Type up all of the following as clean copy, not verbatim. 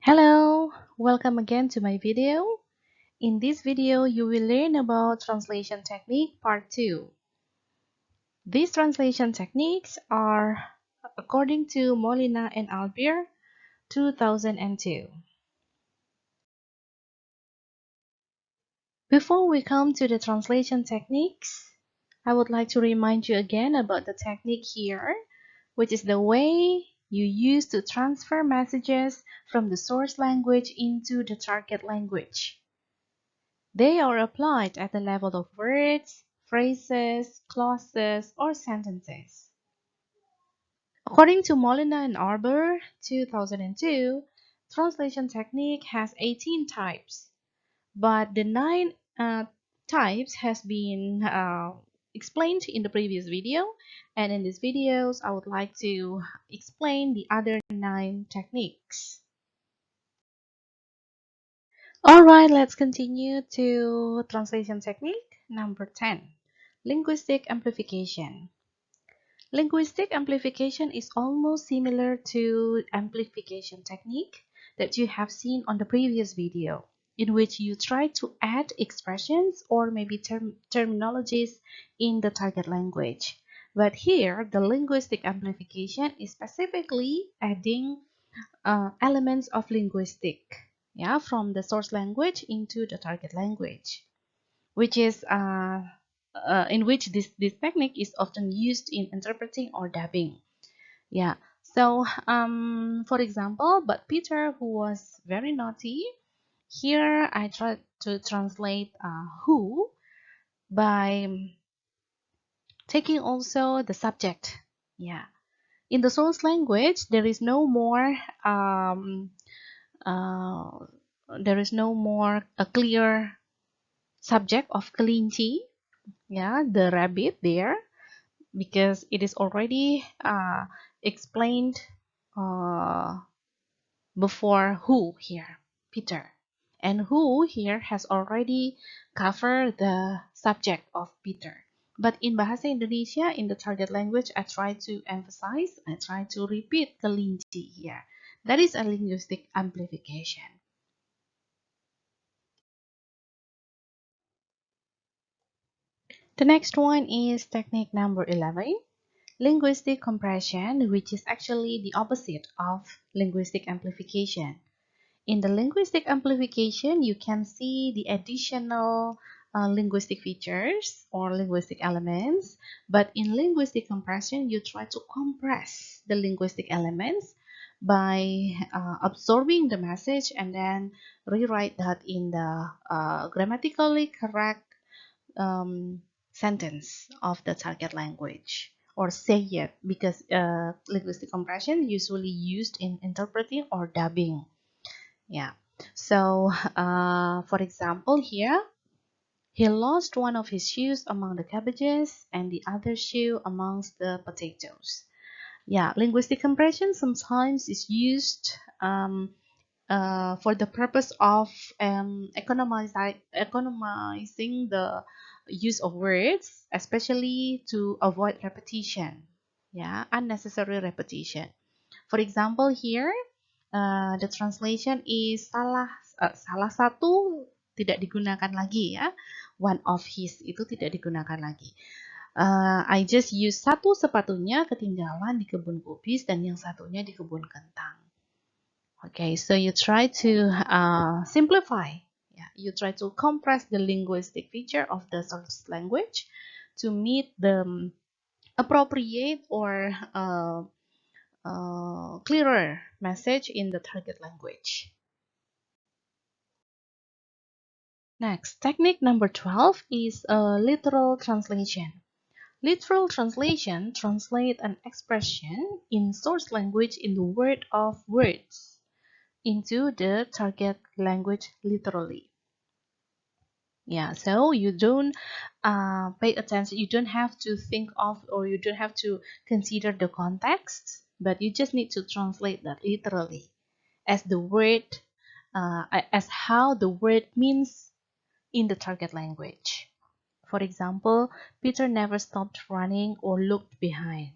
Hello, welcome again to my video. In this video, you will learn about translation technique part 2. These translation techniques are according to Molina and Albir, 2002. Before we come to the translation techniques, I would like to remind you again about the technique here, which is the way you use to transfer messages from the source language into the target language. They are applied at the level of words, phrases, clauses, or sentences. According to Molina and Albir, 2002, translation technique has 18 types, but the 9 types has been explained in the previous video, and in this videos I would like to explain the other 9 techniques. Alright, let's continue to translation technique number 10. Linguistic amplification. Linguistic amplification is almost similar to amplification technique that you have seen on the previous video, in which you try to add expressions or maybe terminologies in the target language. But here, the linguistic amplification is specifically adding elements of linguistic, from the source language into the target language, which is in which this technique is often used in interpreting or dubbing. So for example, but Peter, who was very naughty, here I tried to translate who by taking also the subject. In the source language, there is no more uh, a clear subject of kelinci, the rabbit there, because it is already explained uh, before who here, Peter, and who here has already covered the subject of Peter. But in Bahasa Indonesia, in the target language, I try to emphasize, I try to repeat kelinci here. That is a linguistic amplification. The next one is technique number 11, linguistic compression, which is actually the opposite of linguistic amplification. In the linguistic amplification, you can see the additional linguistic features or linguistic elements, but in linguistic compression, you try to compress the linguistic elements by absorbing the message and then rewrite that in the grammatically correct sentence of the target language, or say it, because linguistic compression usually used in interpreting or dubbing. So for example here, he lost one of his shoes among the cabbages and the other shoe amongst the potatoes. Linguistic compression sometimes is used for the purpose of economizing the use of words, especially to avoid repetition, unnecessary repetition. For example, here the translation is salah satu tidak digunakan lagi, one of his itu tidak digunakan lagi. I just use satu sepatunya ketinggalan di kebun kubis dan yang satunya di kebun kentang. Okay, so you try to simplify. You try to compress the linguistic feature of the source language to meet the appropriate or clearer message in the target language. Next, technique number 12 is a literal translation. Literal translation translates an expression in source language in the word of words into the target language literally. So you don't pay attention, you don't have to think of, or you don't have to consider the context, but you just need to translate that literally as the word, as how the word means in the target language. For example, Peter never stopped running or looked behind.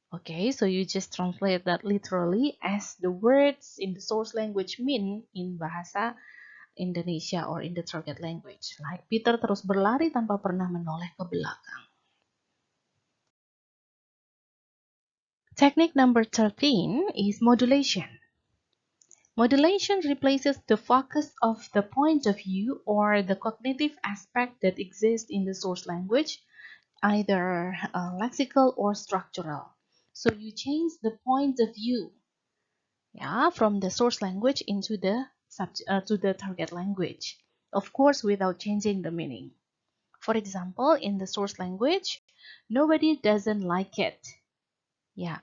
Okay, so you just translate that literally as the words in the source language mean in bahasa Indonesia or in the target language. Like Peter terus berlari tanpa pernah menoleh ke belakang. Technique number 13 is modulation. Modulation replaces the focus of the point of view or the cognitive aspect that exists in the source language, either lexical or structural. So you change the point of view, yeah, from the source language into the to the target language. Of course, without changing the meaning. For example, in the source language, nobody doesn't like it. Yeah,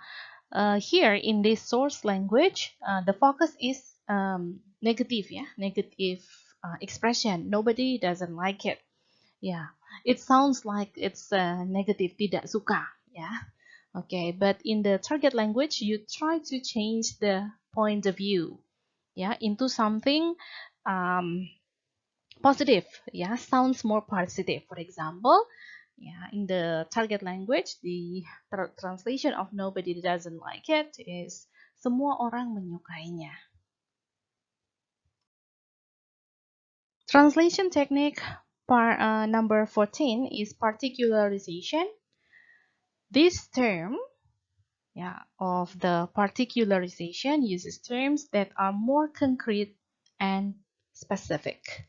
here in this source language, the focus is negative, yeah, negative expression. Nobody doesn't like it. Yeah, it sounds like it's negative, tidak suka. Yeah, okay. But in the target language, you try to change the point of view, yeah, into something um, positive. Yeah, sounds more positive. For example, yeah, in the target language, the translation of nobody doesn't like it is semua orang menyukainya. Translation technique number 14 is particularization. This term, yeah, of the particularization uses terms that are more concrete and specific.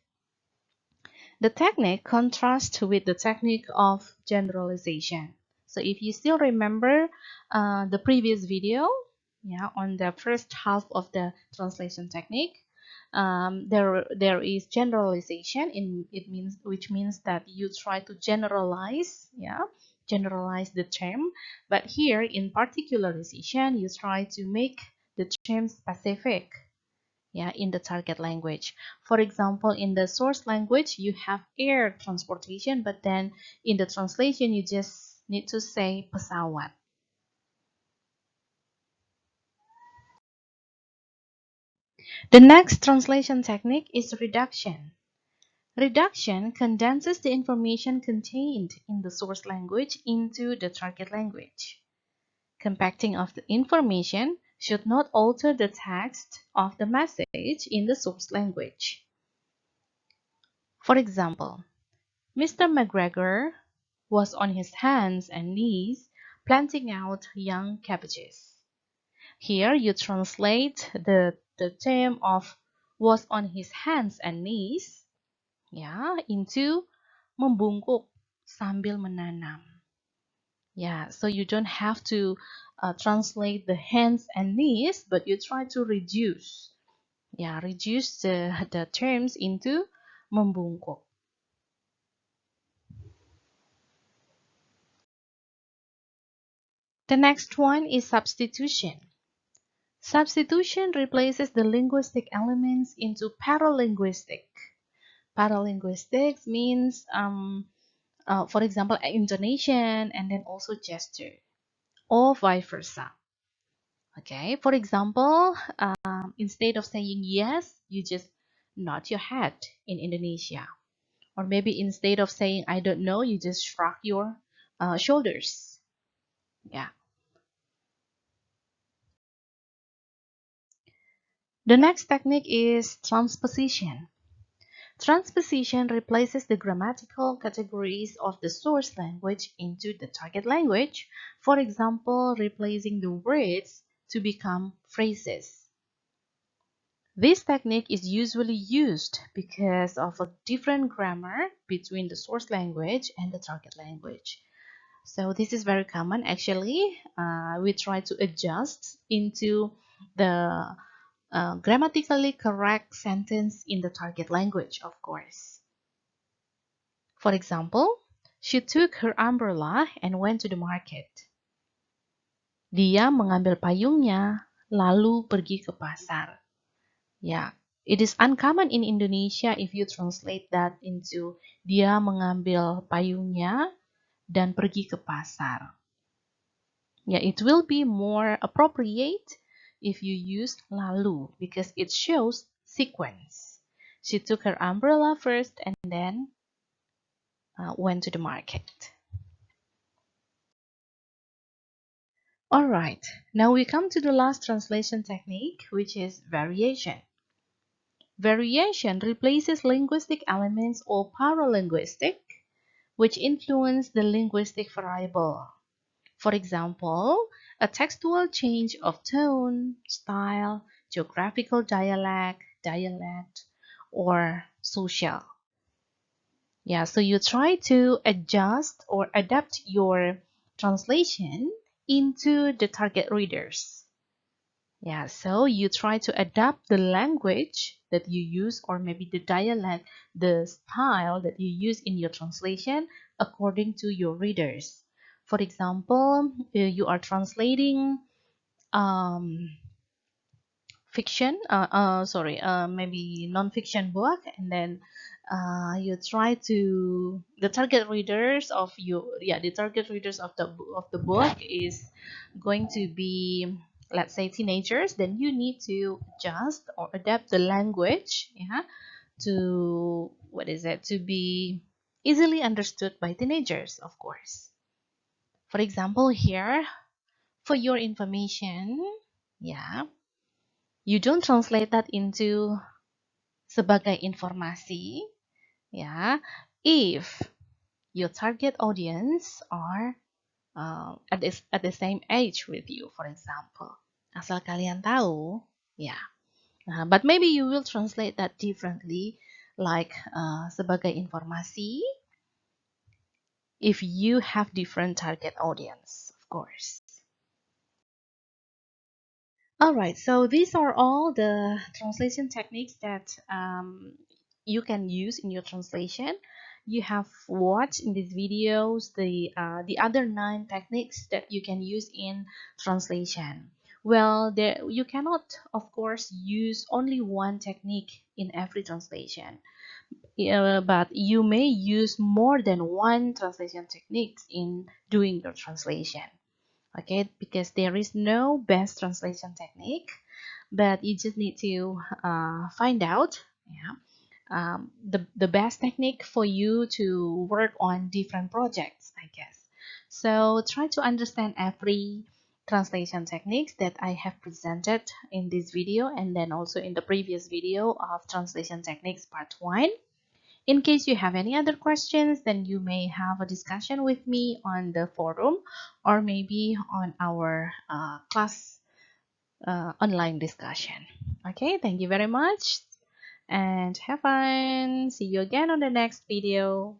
The technique contrasts with the technique of generalization. So if you still remember the previous video, yeah, on the first half of the translation technique, there is generalization in it means which means that you try to generalize, yeah, generalize the term. But here in particularization, you try to make the term specific, yeah, in the target language. For example, in the source language, you have air transportation, but then in the translation, you just need to say pesawat. The next translation technique is reduction. Reduction condenses the information contained in the source language into the target language. Compacting of the information should not alter the text of the message in the source language. For example, Mr. McGregor was on his hands and knees planting out young cabbages. Here you translate the term of was on his hands and knees, yeah, into membungkuk sambil menanam. Yeah, so you don't have to translate the hands and knees, but you try to reduce, yeah, reduce the terms into membungkuk. The next one is substitution. Substitution replaces the linguistic elements into paralinguistic. Paralinguistics means, for example, intonation and then also gesture, or vice versa. Okay, for example, instead of saying yes, you just nod your head in Indonesia. Or maybe instead of saying I don't know, you just shrug your shoulders. Yeah. The next technique is transposition. Transposition replaces the grammatical categories of the source language into the target language, for example, replacing the words to become phrases. This technique is usually used because of a different grammar between the source language and the target language. So this is very common actually. We try to adjust into the grammatically correct sentence in the target language, of course. For example, she took her umbrella and went to the market. Dia mengambil payungnya, lalu pergi ke pasar. Yeah, it is uncommon in Indonesia if you translate that into dia mengambil payungnya dan pergi ke pasar. Yeah, it will be more appropriate if you use lalu because it shows sequence. She took her umbrella first and then went to the market. Alright, now we come to the last translation technique, which is variation. Variation replaces linguistic elements or paralinguistic, which influence the linguistic variable. For example, a textual change of tone, style, geographical dialect, or social. Yeah, so you try to adjust or adapt your translation into the target readers. Yeah, so you try to adapt the language that you use, or maybe the dialect, the style that you use in your translation according to your readers. For example, you are translating um, maybe non-fiction book, and then you try to the target readers of the book is going to be, let's say, teenagers. Then you need to adjust or adapt the language, yeah, to to be easily understood by teenagers, of course. For example, here, for your information, yeah, you don't translate that into sebagai informasi, ya, if your target audience are at the same age with you, for example. Asal kalian tahu, ya. But maybe you will translate that differently, like sebagai informasi, if you have different target audience, of course. Alright, so these are all the translation techniques that you can use in your translation. You have watched in these videos the other 9 techniques that you can use in translation. Well, you cannot, of course, use only one technique in every translation. But you may use more than one translation techniques in doing your translation. Okay, because there is no best translation technique, but you just need to find out, yeah, the best technique for you to work on different projects, I guess. So try to understand every translation techniques that I have presented in this video, and then also in the previous video of translation techniques part 1. In case you have any other questions, then you may have a discussion with me on the forum, or maybe on our class online discussion. Okay, thank you very much and have fun. See you again on the next video.